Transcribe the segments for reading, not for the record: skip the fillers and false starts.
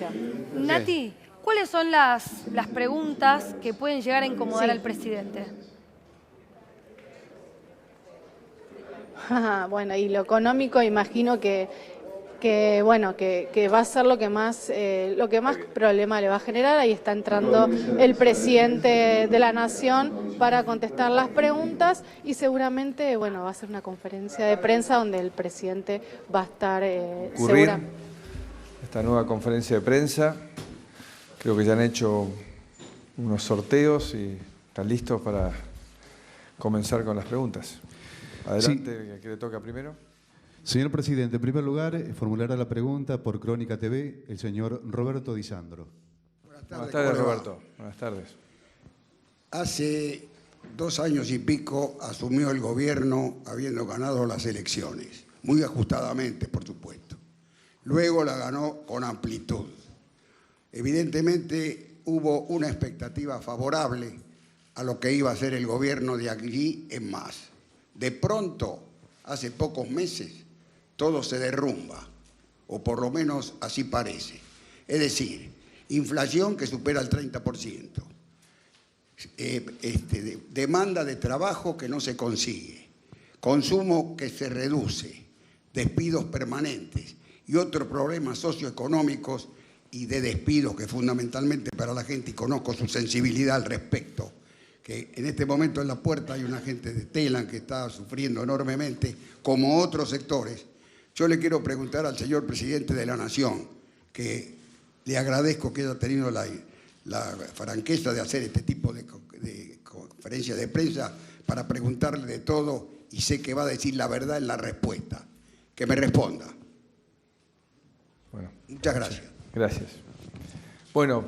conferencia. Nati, ¿cuáles son las preguntas que pueden llegar a incomodar al presidente? Bueno, y lo económico imagino que va a ser lo que más problema le va a generar. Ahí está entrando el presidente de la Nación para contestar las preguntas y seguramente, va a ser una conferencia de prensa donde el presidente va a estar seguramente. Esta nueva conferencia de prensa, creo que ya han hecho unos sorteos y están listos para comenzar con las preguntas. Adelante, ¿a quién le toca primero? Señor presidente, en primer lugar, formulará la pregunta por Crónica TV el señor Roberto Di Sandro. Buenas tardes, Roberto. Buenas tardes. Hace 2 años y pico asumió el gobierno habiendo ganado las elecciones, muy ajustadamente, por supuesto. Luego la ganó con amplitud. Evidentemente hubo una expectativa favorable a lo que iba a ser el gobierno de allí en más. De pronto, hace pocos meses, todo se derrumba, o por lo menos así parece. Es decir, inflación que supera el 30%, demanda de trabajo que no se consigue, consumo que se reduce, despidos permanentes y otros problemas socioeconómicos y de despidos que fundamentalmente para la gente, y conozco su sensibilidad al respecto, que en este momento en la puerta hay una gente de Telam que está sufriendo enormemente, como otros sectores. Yo le quiero preguntar al señor presidente de la Nación, que le agradezco que haya tenido la franqueza de hacer este tipo de conferencia de prensa para preguntarle de todo, y sé que va a decir la verdad en la respuesta. Que me responda. Bueno, muchas gracias. Gracias. Bueno,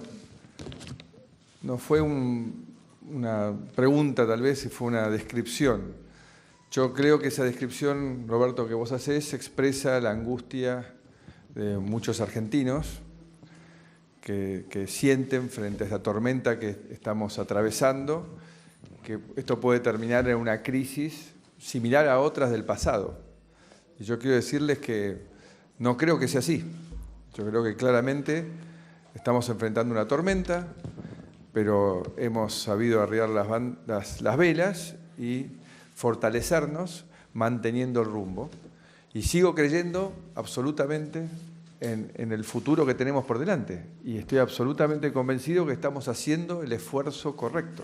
no fue una pregunta tal vez, fue una descripción. Yo creo que esa descripción, Roberto, que vos hacés, expresa la angustia de muchos argentinos que sienten frente a esta tormenta que estamos atravesando, que esto puede terminar en una crisis similar a otras del pasado. Y yo quiero decirles que no creo que sea así. Yo creo que claramente estamos enfrentando una tormenta, pero hemos sabido arriar las velas y fortalecernos manteniendo el rumbo. Y sigo creyendo absolutamente en el futuro que tenemos por delante. Y estoy absolutamente convencido que estamos haciendo el esfuerzo correcto.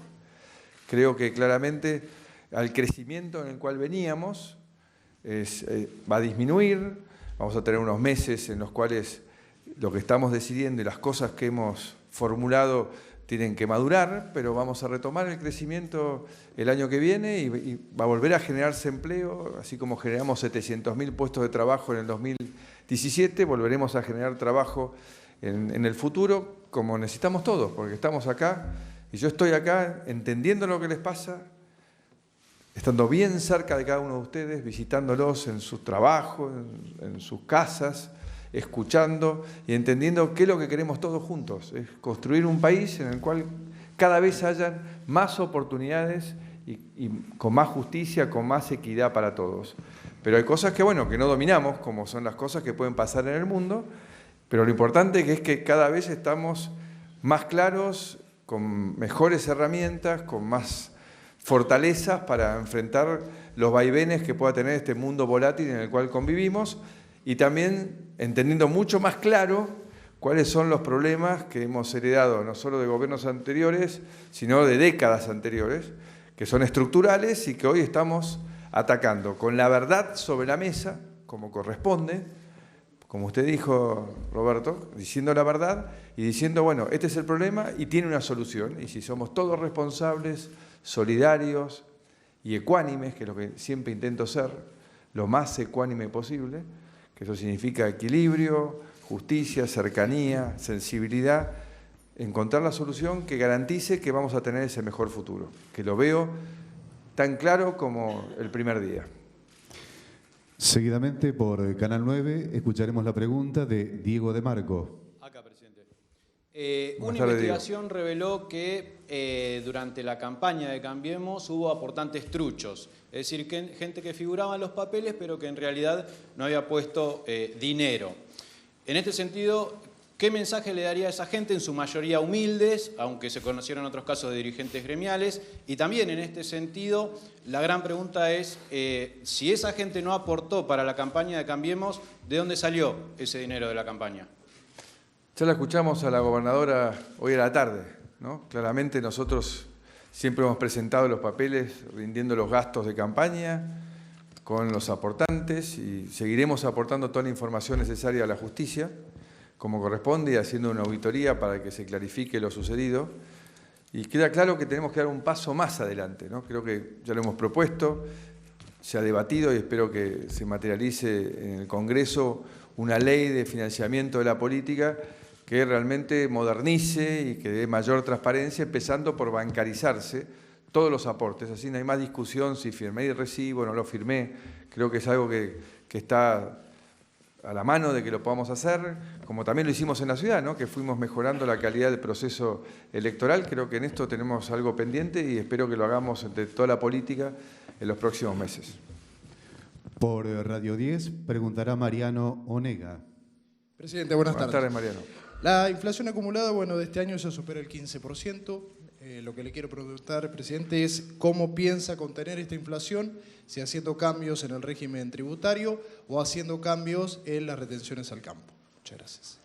Creo que claramente al crecimiento en el cual veníamos va a disminuir. Vamos a tener unos meses en los cuales lo que estamos decidiendo y las cosas que hemos formulado tienen que madurar, pero vamos a retomar el crecimiento el año que viene y va a volver a generarse empleo, así como generamos 700.000 puestos de trabajo en el 2017, volveremos a generar trabajo en el futuro, como necesitamos todos, porque estamos acá y yo estoy acá entendiendo lo que les pasa, estando bien cerca de cada uno de ustedes, visitándolos en sus trabajos, en sus casas, escuchando y entendiendo qué es lo que queremos todos juntos, es construir un país en el cual cada vez hayan más oportunidades y con más justicia, con más equidad para todos. Pero hay cosas que, bueno, que no dominamos, como son las cosas que pueden pasar en el mundo, pero lo importante es que cada vez estamos más claros, con mejores herramientas, con más fortalezas para enfrentar los vaivenes que pueda tener este mundo volátil en el cual convivimos, y también entendiendo mucho más claro cuáles son los problemas que hemos heredado no solo de gobiernos anteriores, sino de décadas anteriores, que son estructurales y que hoy estamos atacando con la verdad sobre la mesa, como corresponde, como usted dijo, Roberto, diciendo la verdad y diciendo, bueno, este es el problema y tiene una solución, y si somos todos responsables, solidarios y ecuánimes, que es lo que siempre intento ser, lo más ecuánime posible, que eso significa equilibrio, justicia, cercanía, sensibilidad, encontrar la solución que garantice que vamos a tener ese mejor futuro, que lo veo tan claro como el primer día. Seguidamente, por Canal 9, escucharemos la pregunta de Diego de Marco. Acá, presidente. Una investigación reveló que durante la campaña de Cambiemos hubo aportantes truchos, es decir, que gente que figuraba en los papeles pero que en realidad no había puesto dinero. En este sentido, ¿Qué mensaje le daría a esa gente, en su mayoría humildes, aunque se conocieron otros casos de dirigentes gremiales? Y también en este sentido, la gran pregunta es, si esa gente no aportó para la campaña de Cambiemos, ¿de dónde salió ese dinero de la campaña? Ya la escuchamos a la gobernadora hoy a la tarde, ¿no? Claramente nosotros siempre hemos presentado los papeles rindiendo los gastos de campaña con los aportantes y seguiremos aportando toda la información necesaria a la justicia, como corresponde, y haciendo una auditoría para que se clarifique lo sucedido. Y queda claro que tenemos que dar un paso más adelante, ¿no? Creo que ya lo hemos propuesto, se ha debatido y espero que se materialice en el Congreso una ley de financiamiento de la política que realmente modernice y que dé mayor transparencia, empezando por bancarizarse todos los aportes. Así no hay más discusión si firmé el recibo o no lo firmé. Creo que es algo que está a la mano de que lo podamos hacer, como también lo hicimos en la ciudad, ¿no? Que fuimos mejorando la calidad del proceso electoral. Creo que en esto tenemos algo pendiente y espero que lo hagamos entre toda la política en los próximos meses. Por Radio 10 preguntará Mariano Onega. Presidente, buenas tardes. Buenas tardes, Mariano. La inflación acumulada, de este año ya supera el 15%. Lo que le quiero preguntar, presidente, es cómo piensa contener esta inflación, si haciendo cambios en el régimen tributario o haciendo cambios en las retenciones al campo. Muchas gracias.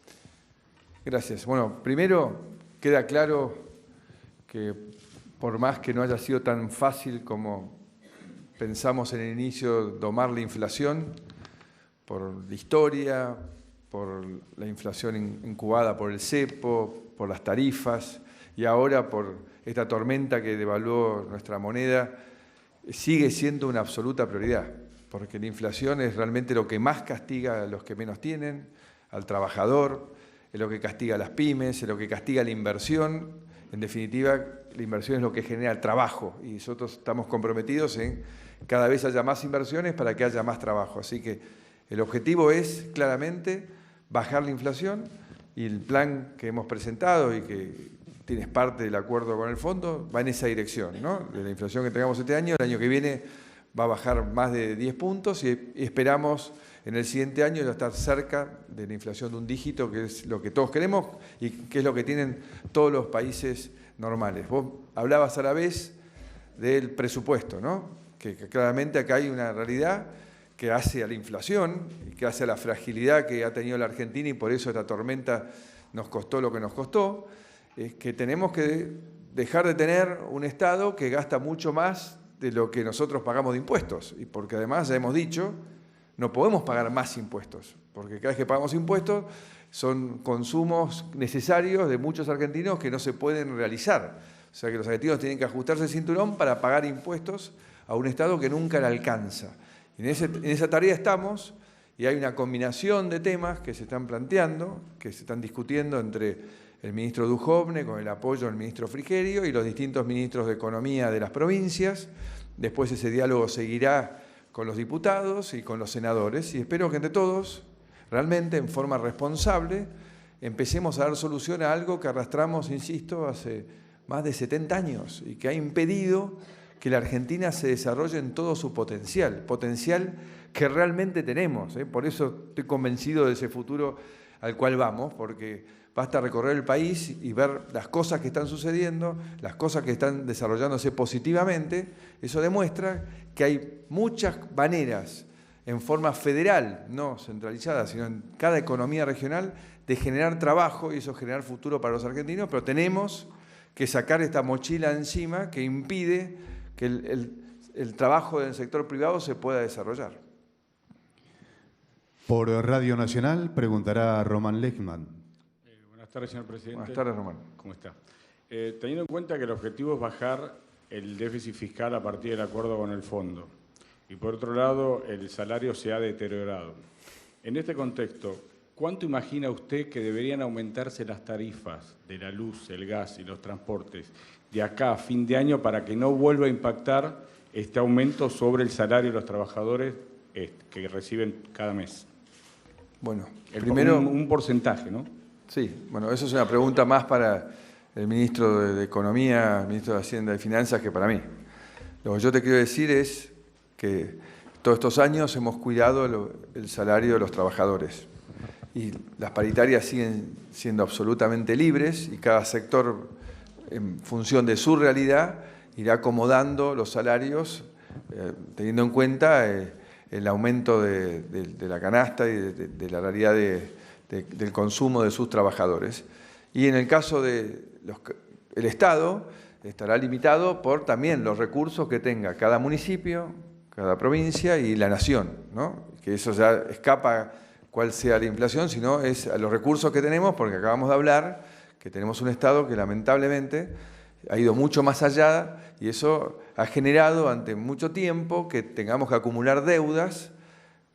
Gracias. Bueno, primero queda claro que por más que no haya sido tan fácil como pensamos en el inicio domar la inflación, por la historia, por la inflación incubada por el cepo, por las tarifas y ahora por esta tormenta que devaluó nuestra moneda, sigue siendo una absoluta prioridad, porque la inflación es realmente lo que más castiga a los que menos tienen, al trabajador, es lo que castiga a las pymes, es lo que castiga la inversión. En definitiva, la inversión es lo que genera el trabajo y nosotros estamos comprometidos en cada vez haya más inversiones para que haya más trabajo. Así que el objetivo es claramente bajar la inflación y el plan que hemos presentado y que tienes parte del acuerdo con el fondo va en esa dirección, ¿no? De la inflación que tengamos este año, el año que viene va a bajar más de 10 puntos y esperamos en el siguiente año ya estar cerca de la inflación de un dígito, que es lo que todos queremos y que es lo que tienen todos los países normales. Vos hablabas a la vez del presupuesto, ¿no? Que claramente acá hay una realidad que hace a la inflación y que hace a la fragilidad que ha tenido la Argentina y por eso esta tormenta nos costó lo que nos costó, es que tenemos que dejar de tener un Estado que gasta mucho más de lo que nosotros pagamos de impuestos. Y porque además, ya hemos dicho, no podemos pagar más impuestos, porque cada vez que pagamos impuestos son consumos necesarios de muchos argentinos que no se pueden realizar. O sea que los argentinos tienen que ajustarse el cinturón para pagar impuestos a un Estado que nunca le alcanza. En esa tarea estamos y hay una combinación de temas que se están planteando, que se están discutiendo entre el ministro Duhovne con el apoyo del ministro Frigerio y los distintos ministros de Economía de las provincias. Después ese diálogo seguirá con los diputados y con los senadores y espero que entre todos, realmente en forma responsable, empecemos a dar solución a algo que arrastramos, insisto, hace más de 70 años y que ha impedido que la Argentina se desarrolle en todo su potencial que realmente tenemos. Por eso estoy convencido de ese futuro al cual vamos, porque basta recorrer el país y ver las cosas que están sucediendo, las cosas que están desarrollándose positivamente. Eso demuestra que hay muchas maneras, en forma federal, no centralizada, sino en cada economía regional, de generar trabajo y eso generar futuro para los argentinos, pero tenemos que sacar esta mochila encima que impide que el trabajo del sector privado se pueda desarrollar. Por Radio Nacional preguntará Román Lechman. Buenas tardes, señor presidente. Buenas tardes, Román. ¿Cómo está? Teniendo en cuenta que el objetivo es bajar el déficit fiscal a partir del acuerdo con el fondo y por otro lado el salario se ha deteriorado. En este contexto, ¿cuánto imagina usted que deberían aumentarse las tarifas de la luz, el gas y los transportes de acá a fin de año para que no vuelva a impactar este aumento sobre el salario de los trabajadores que reciben cada mes? Bueno, primero un porcentaje, ¿no? Sí, bueno, eso es una pregunta más para el ministro de Economía, el ministro de Hacienda y Finanzas que para mí. Lo que yo te quiero decir es que todos estos años hemos cuidado el salario de los trabajadores y las paritarias siguen siendo absolutamente libres y cada sector, en función de su realidad, irá acomodando los salarios teniendo en cuenta el aumento de la canasta y de la realidad del consumo de sus trabajadores. Y en el caso del Estado, estará limitado por también los recursos que tenga cada municipio, cada provincia y la nación, ¿no? Que eso ya escapa cuál sea la inflación, sino es a los recursos que tenemos, porque acabamos de hablar que tenemos un Estado que lamentablemente ha ido mucho más allá y eso ha generado ante mucho tiempo que tengamos que acumular deudas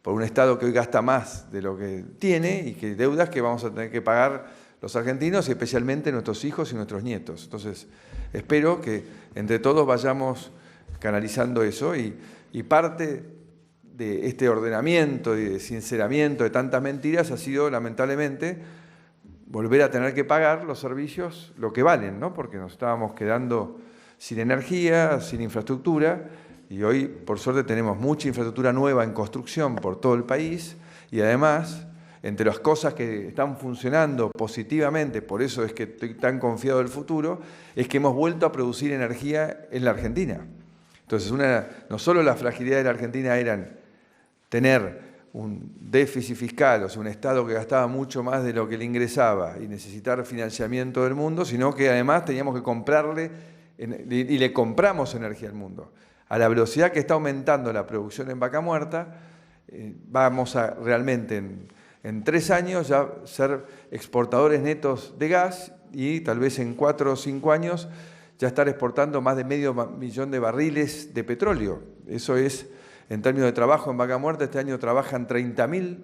por un Estado que hoy gasta más de lo que tiene y que deudas que vamos a tener que pagar los argentinos y especialmente nuestros hijos y nuestros nietos. Entonces, espero que entre todos vayamos canalizando eso y parte de este ordenamiento y de sinceramiento de tantas mentiras ha sido, lamentablemente, volver a tener que pagar los servicios lo que valen, ¿no? Porque nos estábamos quedando sin energía, sin infraestructura, y hoy, por suerte, tenemos mucha infraestructura nueva en construcción por todo el país, y además, entre las cosas que están funcionando positivamente, por eso es que estoy tan confiado del futuro, es que hemos vuelto a producir energía en la Argentina. Entonces, no solo las fragilidades de la Argentina eran tener un déficit fiscal, o sea, un Estado que gastaba mucho más de lo que le ingresaba y necesitar financiamiento del mundo, sino que además teníamos que comprarle, y le compramos energía al mundo. A la velocidad que está aumentando la producción en Vaca Muerta, vamos a realmente en 3 años ya ser exportadores netos de gas y tal vez en 4 o 5 años ya estar exportando más de 500.000 de barriles de petróleo. Eso es, en términos de trabajo en Vaca Muerta, este año trabajan 30.000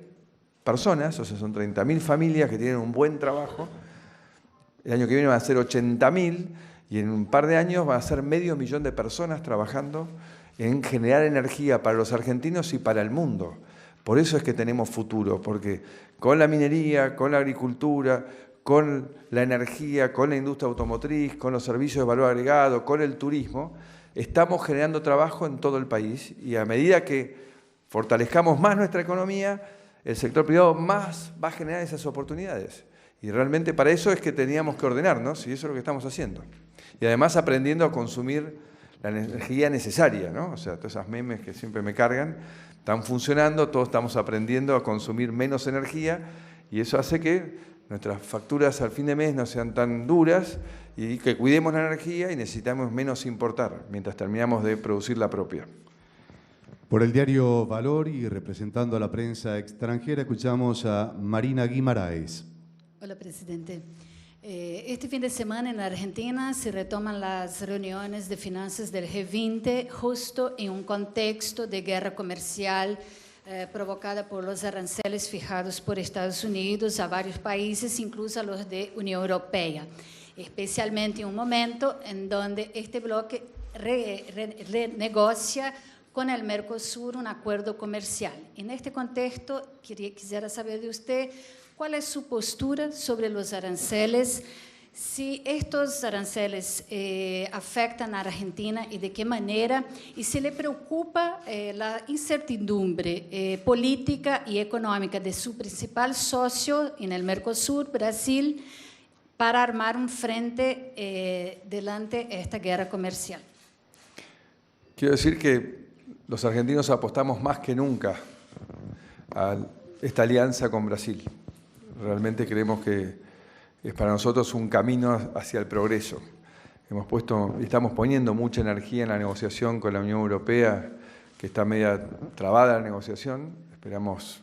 personas, o sea, son 30.000 familias que tienen un buen trabajo. El año que viene van a ser 80.000 y en un par de años van a ser 500.000 de personas trabajando en generar energía para los argentinos y para el mundo. Por eso es que tenemos futuro, porque con la minería, con la agricultura, con la energía, con la industria automotriz, con los servicios de valor agregado, con el turismo, estamos generando trabajo en todo el país y a medida que fortalezcamos más nuestra economía, el sector privado más va a generar esas oportunidades. Y realmente para eso es que teníamos que ordenarnos y eso es lo que estamos haciendo. Y además aprendiendo a consumir la energía necesaria, ¿no? O sea, todas esas memes que siempre me cargan, están funcionando, todos estamos aprendiendo a consumir menos energía y eso hace que nuestras facturas al fin de mes no sean tan duras y que cuidemos la energía y necesitamos menos importar mientras terminamos de producir la propia. Por el diario Valor y representando a la prensa extranjera, escuchamos a Marina Guimaraes. Hola, presidente. Este fin de semana en Argentina se retoman las reuniones de finanzas del G20 justo en un contexto de guerra comercial provocada por los aranceles fijados por Estados Unidos a varios países, incluso a los de Unión Europea, especialmente en un momento en donde este bloque renegocia con el Mercosur un acuerdo comercial. En este contexto, quisiera saber de usted cuál es su postura sobre los aranceles, si estos aranceles afectan a Argentina y de qué manera, y si le preocupa la incertidumbre política y económica de su principal socio en el Mercosur, Brasil, para armar un frente delante de esta guerra comercial. Quiero decir que los argentinos apostamos más que nunca a esta alianza con Brasil. Realmente creemos que es para nosotros un camino hacia el progreso. Estamos poniendo mucha energía en la negociación con la Unión Europea, que está media trabada la negociación. Esperamos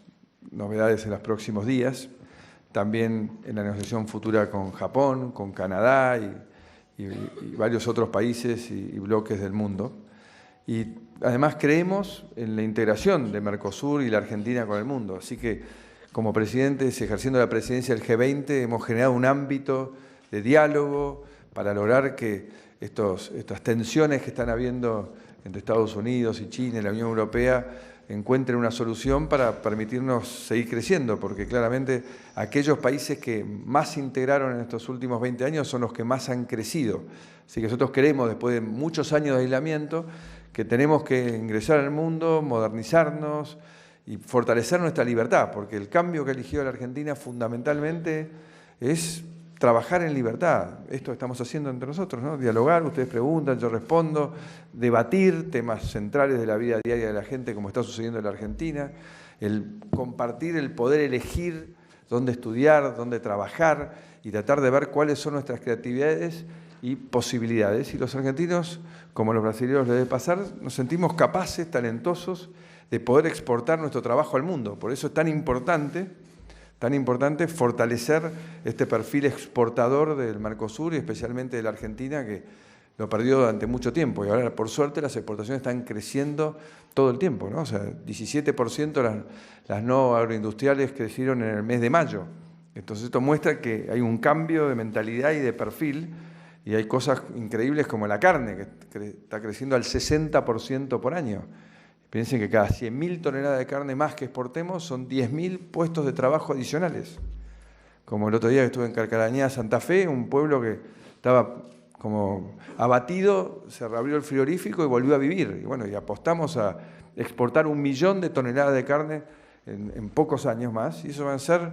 novedades en los próximos días. También en la negociación futura con Japón, con Canadá y varios otros países y bloques del mundo. Y además creemos en la integración de Mercosur y la Argentina con el mundo. Así que, como presidentes, ejerciendo la presidencia del G20, hemos generado un ámbito de diálogo para lograr que estas tensiones que están habiendo entre Estados Unidos y China y la Unión Europea encuentren una solución para permitirnos seguir creciendo, porque claramente aquellos países que más se integraron en estos últimos 20 años son los que más han crecido. Así que nosotros queremos, después de muchos años de aislamiento, que tenemos que ingresar al mundo, modernizarnos y fortalecer nuestra libertad, porque el cambio que eligió la Argentina fundamentalmente es trabajar en libertad. Esto estamos haciendo entre nosotros, ¿no? Dialogar, ustedes preguntan, yo respondo, debatir temas centrales de la vida diaria de la gente, como está sucediendo en la Argentina, el compartir, el poder elegir dónde estudiar, dónde trabajar y tratar de ver cuáles son nuestras creatividades y posibilidades. Y los argentinos, como los brasileños les debe pasar, nos sentimos capaces, talentosos, de poder exportar nuestro trabajo al mundo. Por eso es tan importante fortalecer este perfil exportador del Mercosur y especialmente de la Argentina, que lo perdió durante mucho tiempo. Y ahora, por suerte, las exportaciones están creciendo todo el tiempo, ¿no? O sea, 17% las no agroindustriales crecieron en el mes de mayo. Entonces esto muestra que hay un cambio de mentalidad y de perfil, y hay cosas increíbles como la carne, que está creciendo al 60% por año. Piensen que cada 100.000 toneladas de carne más que exportemos son 10.000 puestos de trabajo adicionales. Como el otro día que estuve en Carcarañá, Santa Fe, un pueblo que estaba como abatido, se reabrió el frigorífico y volvió a vivir. Y bueno, y apostamos a exportar 1 millón de toneladas de carne en pocos años más, y eso van a ser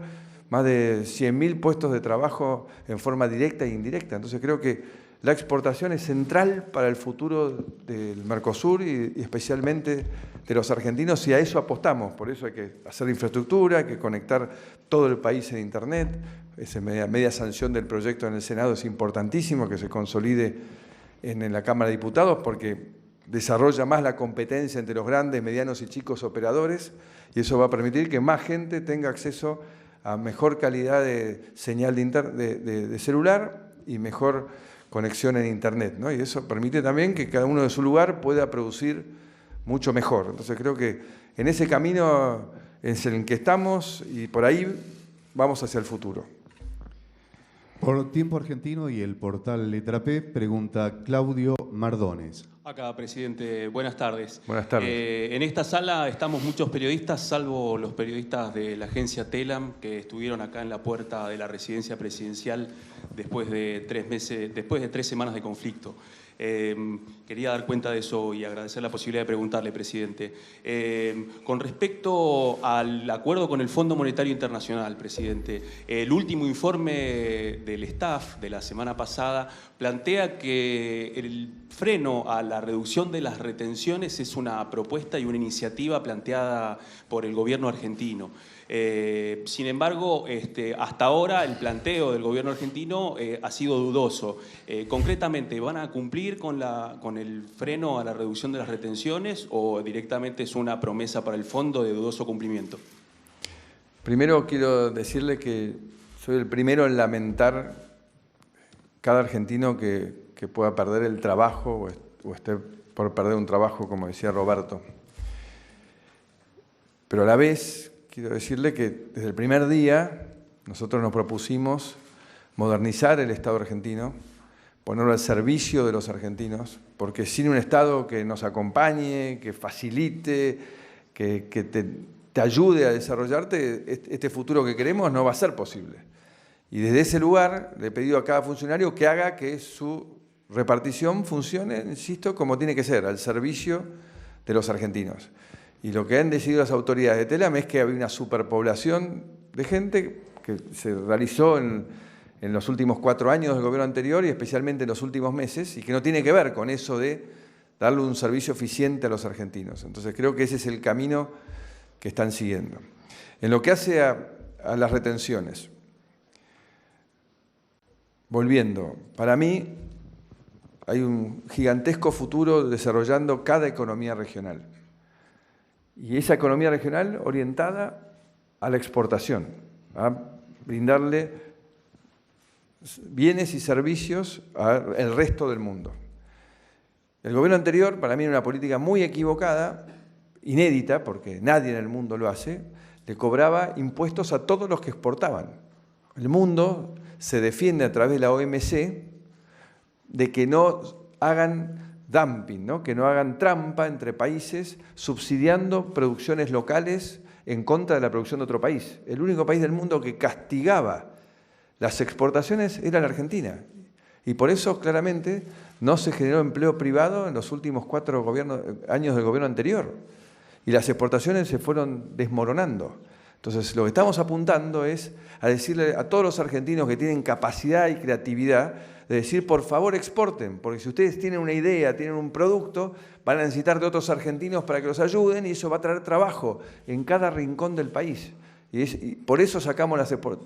más de 100.000 puestos de trabajo en forma directa e indirecta. Entonces creo que la exportación es central para el futuro del Mercosur y especialmente de los argentinos, y a eso apostamos. Por eso hay que hacer infraestructura, hay que conectar todo el país en Internet. Esa media sanción del proyecto en el Senado es importantísimo, que se consolide en la Cámara de Diputados, porque desarrolla más la competencia entre los grandes, medianos y chicos operadores, y eso va a permitir que más gente tenga acceso a mejor calidad de señal de celular y mejor conexión en Internet, ¿no? Y eso permite también que cada uno de su lugar pueda producir mucho mejor. Entonces creo que en ese camino es en el que estamos y por ahí vamos hacia el futuro. Por Tiempo Argentino y el portal Letra P, pregunta Claudio Mardones. Acá, presidente. Buenas tardes. Buenas tardes. En esta sala estamos muchos periodistas, salvo los periodistas de la agencia Telam, que estuvieron acá en la puerta de la residencia presidencial después de 3 semanas de conflicto. Quería dar cuenta de eso y agradecer la posibilidad de preguntarle, presidente. Con respecto al acuerdo con el Fondo Monetario Internacional, presidente, el último informe del staff de la semana pasada plantea que el freno a la reducción de las retenciones es una propuesta y una iniciativa planteada por el gobierno argentino. Sin embargo, hasta ahora el planteo del gobierno argentino ha sido dudoso. Concretamente, ¿van a cumplir con el freno a la reducción de las retenciones o directamente es una promesa para el fondo de dudoso cumplimiento? Primero quiero decirle que soy el primero en lamentar cada argentino que pueda perder el trabajo o esté por perder un trabajo, como decía Roberto. Pero a la vez quiero decirle que desde el primer día nosotros nos propusimos modernizar el Estado argentino, ponerlo al servicio de los argentinos, porque sin un Estado que nos acompañe, que facilite, que te ayude a desarrollarte, este futuro que queremos no va a ser posible. Y desde ese lugar le he pedido a cada funcionario que haga que su repartición funcione, insisto, como tiene que ser, al servicio de los argentinos. Y lo que han decidido las autoridades de Telam es que había una superpoblación de gente que se realizó en los últimos 4 años del gobierno anterior y especialmente en los últimos meses, y que no tiene que ver con eso de darle un servicio eficiente a los argentinos. Entonces creo que ese es el camino que están siguiendo. En lo que hace a las retenciones, volviendo, para mí hay un gigantesco futuro desarrollando cada economía regional. Y esa economía regional orientada a la exportación, a brindarle bienes y servicios al resto del mundo. El gobierno anterior, para mí, era una política muy equivocada, inédita, porque nadie en el mundo lo hace, le cobraba impuestos a todos los que exportaban. El mundo se defiende a través de la OMC de que no hagan dumping, ¿no? Que no hagan trampa entre países subsidiando producciones locales en contra de la producción de otro país. El único país del mundo que castigaba las exportaciones era la Argentina. Y por eso, claramente, no se generó empleo privado en los últimos 4 años del gobierno anterior. y las exportaciones se fueron desmoronando. Entonces, lo que estamos apuntando es a decirle a todos los argentinos que tienen capacidad y creatividad de decir, por favor, exporten, porque si ustedes tienen una idea, tienen un producto, van a necesitar de otros argentinos para que los ayuden y eso va a traer trabajo en cada rincón del país. Y por eso sacamos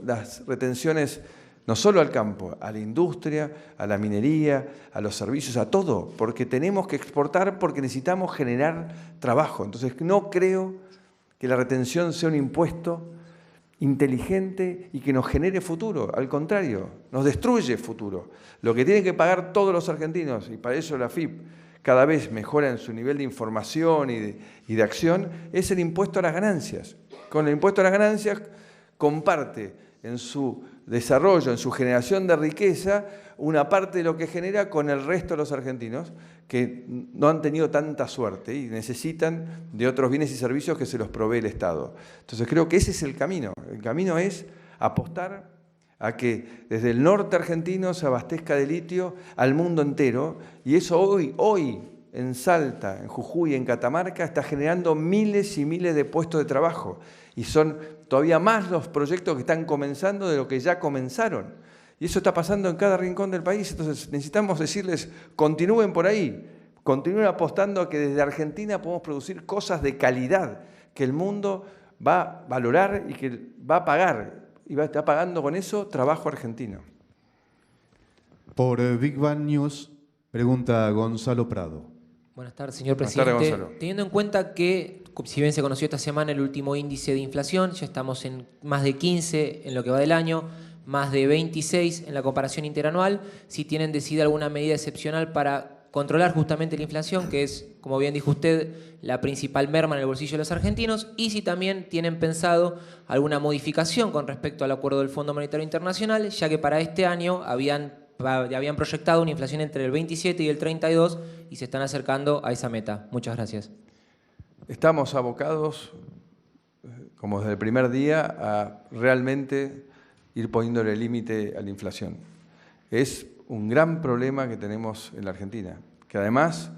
las retenciones no solo al campo, a la industria, a la minería, a los servicios, a todo, porque tenemos que exportar porque necesitamos generar trabajo. Entonces, no creo que la retención sea un impuesto inteligente y que nos genere futuro. Al contrario, nos destruye futuro. Lo que tienen que pagar todos los argentinos, y para eso la AFIP cada vez mejora en su nivel de información y de acción, es el impuesto a las ganancias. Con el impuesto a las ganancias comparte en su desarrollo, en su generación de riqueza, una parte de lo que genera con el resto de los argentinos que no han tenido tanta suerte y necesitan de otros bienes y servicios que se los provee el Estado. Entonces creo que ese es el camino. El camino es apostar a que desde el norte argentino se abastezca de litio al mundo entero, y eso hoy en Salta, en Jujuy, en Catamarca, está generando miles y miles de puestos de trabajo. Y son todavía más los proyectos que están comenzando de lo que ya comenzaron. Y eso está pasando en cada rincón del país. Entonces necesitamos decirles, continúen por ahí, continúen apostando a que desde Argentina podemos producir cosas de calidad, que el mundo va a valorar y que va a pagar. Y va a estar pagando con eso trabajo argentino. Por Big Bang News, pregunta Gonzalo Prado. Buenas tardes, señor presidente. Buenas tardes, Gonzalo. Teniendo en cuenta que, si bien se conoció esta semana el último índice de inflación, ya estamos en más de 15 en lo que va del año, más de 26 en la comparación interanual, si tienen decidida alguna medida excepcional para controlar justamente la inflación, que es, como bien dijo usted, la principal merma en el bolsillo de los argentinos, y si también tienen pensado alguna modificación con respecto al acuerdo del Fondo Monetario Internacional, ya que para este año habían proyectado una inflación entre el 27 y el 32 y se están acercando a esa meta. Muchas gracias. Estamos abocados, como desde el primer día, a realmente ir poniéndole límite a la inflación. Es un gran problema que tenemos en la Argentina, que además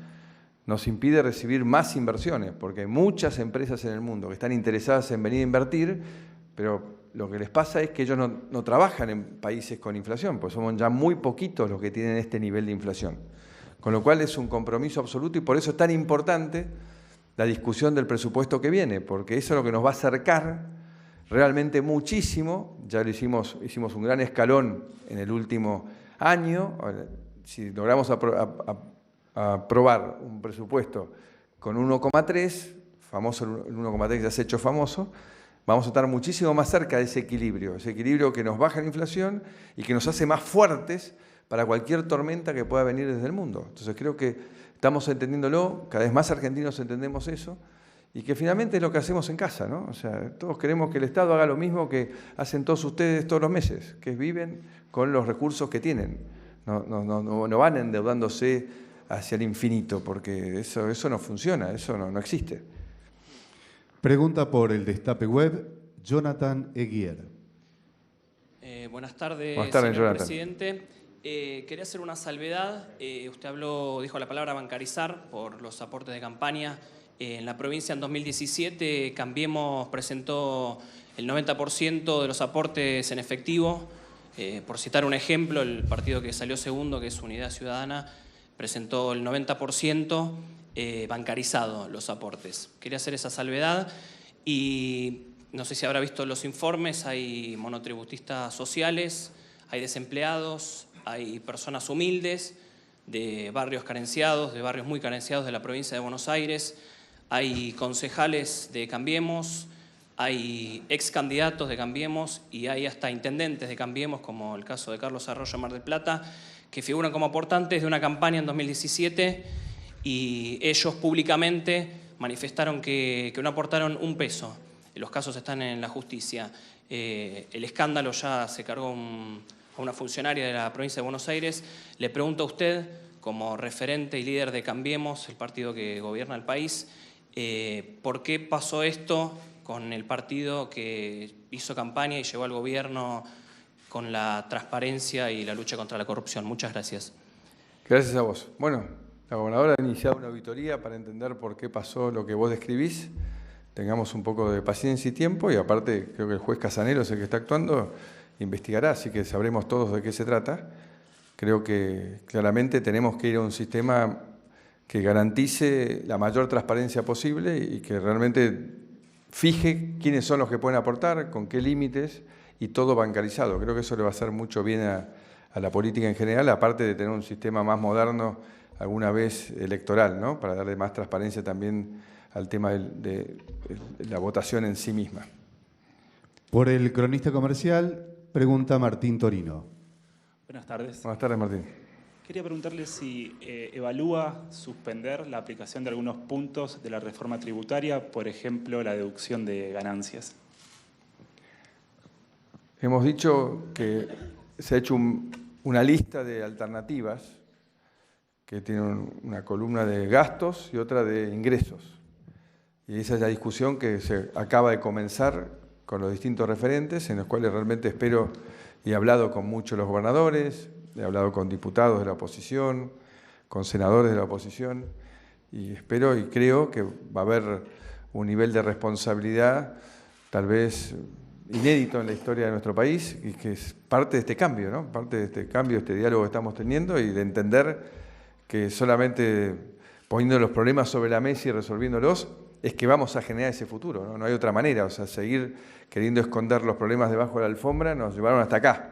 nos impide recibir más inversiones, porque hay muchas empresas en el mundo que están interesadas en venir a invertir, pero lo que les pasa es que ellos no trabajan en países con inflación, pues somos ya muy poquitos los que tienen este nivel de inflación. Con lo cual es un compromiso absoluto y por eso es tan importante la discusión del presupuesto que viene, porque eso es lo que nos va a acercar realmente muchísimo. Ya lo hicimos un gran escalón en el último año. Si logramos aprobar un presupuesto con 1,3, famoso el 1,3 ya se ha hecho famoso, vamos a estar muchísimo más cerca de ese equilibrio que nos baja la inflación y que nos hace más fuertes para cualquier tormenta que pueda venir desde el mundo. Entonces creo que estamos entendiéndolo, cada vez más argentinos entendemos eso, y que finalmente es lo que hacemos en casa, ¿no? O sea, todos queremos que el Estado haga lo mismo que hacen todos ustedes todos los meses, que viven con los recursos que tienen. No van endeudándose hacia el infinito, porque eso no funciona, eso no existe. Pregunta por el Destape Web, Jonathan Eguier. Buenas tardes, señor Jonathan. Presidente. Quería hacer una salvedad. Usted dijo la palabra bancarizar por los aportes de campaña. En la provincia en 2017 Cambiemos presentó el 90% de los aportes en efectivo. Por citar un ejemplo, el partido que salió segundo, que es Unidad Ciudadana, presentó el 90% bancarizado los aportes. Quería hacer esa salvedad y no sé si habrá visto los informes, hay monotributistas sociales, hay desempleados, hay personas humildes de barrios carenciados, de barrios muy carenciados de la provincia de Buenos Aires, hay concejales de Cambiemos, hay ex candidatos de Cambiemos y hay hasta intendentes de Cambiemos, como el caso de Carlos Arroyo en Mar del Plata, que figuran como aportantes de una campaña en 2017 y ellos públicamente manifestaron que no aportaron un peso. Los casos están en la justicia. El escándalo ya se cargó a una funcionaria de la provincia de Buenos Aires. Le pregunto a usted, como referente y líder de Cambiemos, el partido que gobierna el país, ¿por qué pasó esto con el partido que hizo campaña y llegó al gobierno con la transparencia y la lucha contra la corrupción? Muchas gracias. Gracias a vos. Bueno, la gobernadora ha iniciado una auditoría para entender por qué pasó lo que vos describís. tengamos un poco de paciencia y tiempo, y aparte creo que el juez Casanelo es el que está actuando, investigará, así que sabremos todos de qué se trata. Creo que claramente tenemos que ir a un sistema que garantice la mayor transparencia posible y que realmente fije quiénes son los que pueden aportar, con qué límites, y todo bancarizado. Creo que eso le va a hacer mucho bien a la política en general, aparte de tener un sistema más moderno, alguna vez electoral, ¿no? Para darle más transparencia también al tema de la votación en sí misma. Por el cronista comercial, pregunta Martín Torino. Buenas tardes. Buenas tardes, Martín. Quería preguntarle si evalúa suspender la aplicación de algunos puntos de la reforma tributaria, por ejemplo, la deducción de ganancias. Hemos dicho que se ha hecho una lista de alternativas que tiene una columna de gastos y otra de ingresos. Y esa es la discusión que se acaba de comenzar con los distintos referentes, en los cuales realmente espero, y he hablado con muchos de los gobernadores, he hablado con diputados de la oposición, con senadores de la oposición, y espero y creo que va a haber un nivel de responsabilidad tal vez inédito en la historia de nuestro país, y que es parte de este cambio, ¿no? Parte de este cambio, este diálogo que estamos teniendo, y de entender que solamente poniendo los problemas sobre la mesa y resolviéndolos es que vamos a generar ese futuro, ¿no? No hay otra manera. O sea, seguir queriendo esconder los problemas debajo de la alfombra nos llevaron hasta acá.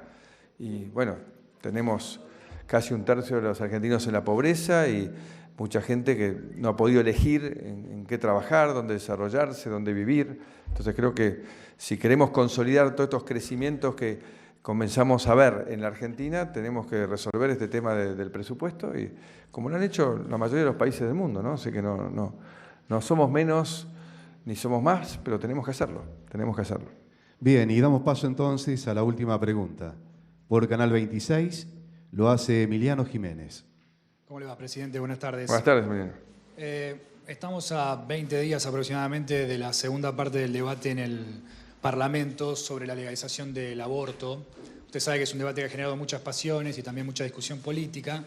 Y bueno, tenemos casi un tercio de los argentinos en la pobreza y mucha gente que no ha podido elegir en qué trabajar, dónde desarrollarse, dónde vivir. Entonces creo que si queremos consolidar todos estos crecimientos que comenzamos a ver en la Argentina, tenemos que resolver este tema del presupuesto, y como lo han hecho la mayoría de los países del mundo, ¿no? Así que no somos menos ni somos más, pero tenemos que hacerlo, tenemos que hacerlo. Bien, y damos paso entonces a la última pregunta. Por Canal 26 lo hace Emiliano Jiménez. ¿Cómo le va, presidente? Buenas tardes. Buenas tardes, Emiliano. Estamos a 20 días aproximadamente de la segunda parte del debate en el Parlamento sobre la legalización del aborto. Usted sabe que es un debate que ha generado muchas pasiones y también mucha discusión política.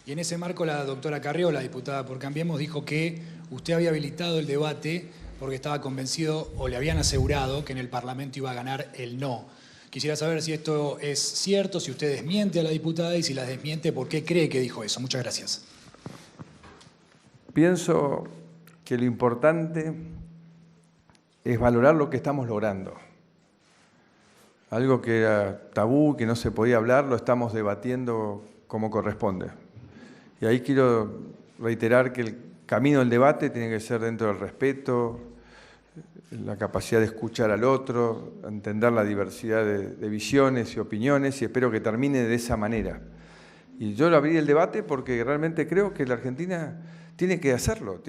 Y en ese marco la doctora Carrió, la diputada por Cambiemos, dijo que usted había habilitado el debate porque estaba convencido o le habían asegurado que en el Parlamento iba a ganar el no. Quisiera saber si esto es cierto, si usted desmiente a la diputada, y si la desmiente, ¿por qué cree que dijo eso? Muchas gracias. Pienso que lo importante es valorar lo que estamos logrando. Algo que era tabú, que no se podía hablar, lo estamos debatiendo como corresponde. Y ahí quiero reiterar que el camino del debate tiene que ser dentro del respeto, la capacidad de escuchar al otro, entender la diversidad de visiones y opiniones, y espero que termine de esa manera. Y yo lo abrí el debate porque realmente creo que la Argentina tiene que hacerlo.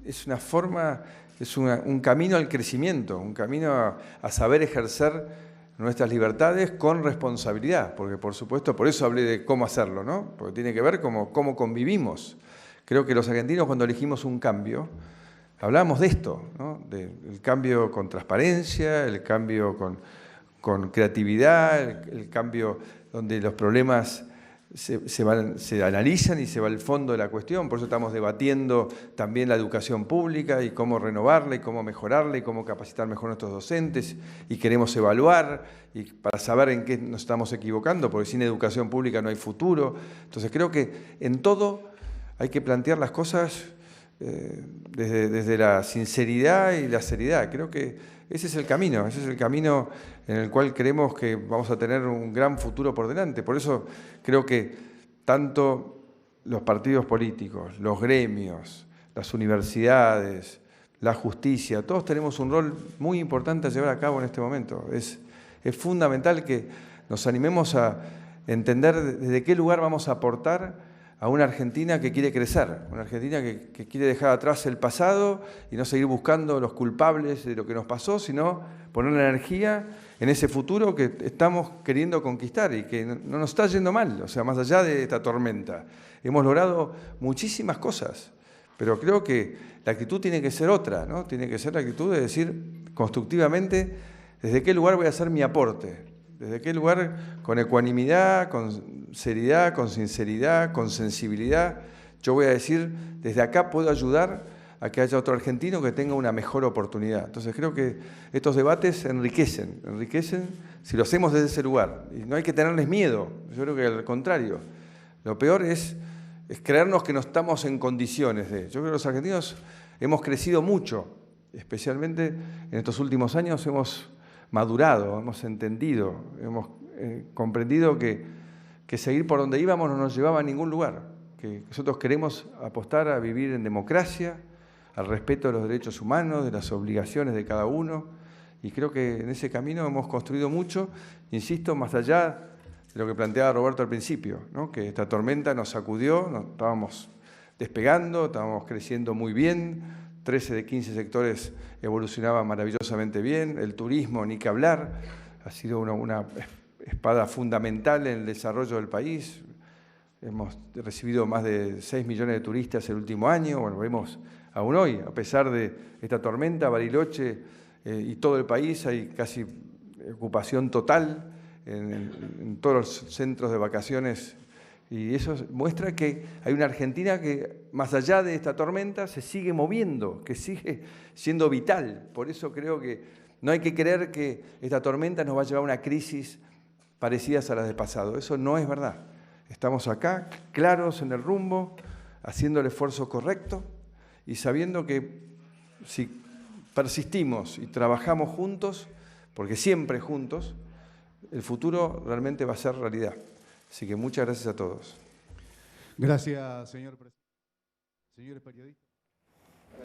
Es una forma, es un camino al crecimiento, un camino a saber ejercer nuestras libertades con responsabilidad, porque por supuesto, por eso hablé de cómo hacerlo, ¿no? Porque tiene que ver cómo convivimos. Creo que los argentinos, cuando elegimos un cambio, hablábamos de esto, ¿no? Del cambio con transparencia, el cambio con creatividad, el cambio donde los problemas se analizan y se va al fondo de la cuestión. Por eso estamos debatiendo también la educación pública y cómo renovarla y cómo mejorarla y cómo capacitar mejor a nuestros docentes, y queremos evaluar y para saber en qué nos estamos equivocando, porque sin educación pública no hay futuro. Entonces creo que en todo hay que plantear las cosas desde la sinceridad y la seriedad. Creo que ese es el camino en el cual creemos que vamos a tener un gran futuro por delante. Por eso creo que tanto los partidos políticos, los gremios, las universidades, la justicia, todos tenemos un rol muy importante a llevar a cabo en este momento. Es fundamental que nos animemos a entender desde qué lugar vamos a aportar a una Argentina que quiere crecer, una Argentina que quiere dejar atrás el pasado y no seguir buscando los culpables de lo que nos pasó, sino poner la energía en ese futuro que estamos queriendo conquistar y que no nos está yendo mal. O sea, más allá de esta tormenta, hemos logrado muchísimas cosas, pero creo que la actitud tiene que ser otra, ¿no? Tiene que ser la actitud de decir constructivamente desde qué lugar voy a hacer mi aporte. ¿Desde qué lugar? Con ecuanimidad, con seriedad, con sinceridad, con sensibilidad. Yo voy a decir, desde acá puedo ayudar a que haya otro argentino que tenga una mejor oportunidad. Entonces creo que estos debates enriquecen si lo hacemos desde ese lugar. Y no hay que tenerles miedo, yo creo que al contrario. Lo peor es creernos que no estamos en condiciones de. Yo creo que los argentinos hemos crecido mucho, especialmente en estos últimos años hemos madurado, hemos entendido, hemos comprendido que seguir por donde íbamos no nos llevaba a ningún lugar, que nosotros queremos apostar a vivir en democracia, al respeto de los derechos humanos, de las obligaciones de cada uno, y creo que en ese camino hemos construido mucho, insisto, más allá de lo que planteaba Roberto al principio, ¿no? Que esta tormenta nos sacudió, estábamos despegando, estábamos creciendo muy bien, 13 de 15 sectores evolucionaban maravillosamente bien, el turismo, ni que hablar, ha sido una espada fundamental en el desarrollo del país. Hemos recibido más de 6 millones de turistas el último año. Bueno, vemos aún hoy, a pesar de esta tormenta, Bariloche y todo el país hay casi ocupación total en todos los centros de vacaciones. Y eso muestra que hay una Argentina que, más allá de esta tormenta, se sigue moviendo, que sigue siendo vital. Por eso creo que no hay que creer que esta tormenta nos va a llevar a una crisis parecidas a las del pasado. Eso no es verdad. Estamos acá, claros en el rumbo, haciendo el esfuerzo correcto y sabiendo que si persistimos y trabajamos juntos, porque siempre juntos, el futuro realmente va a ser realidad. Así que muchas gracias a todos. Gracias, señor presidente. Señores periodistas.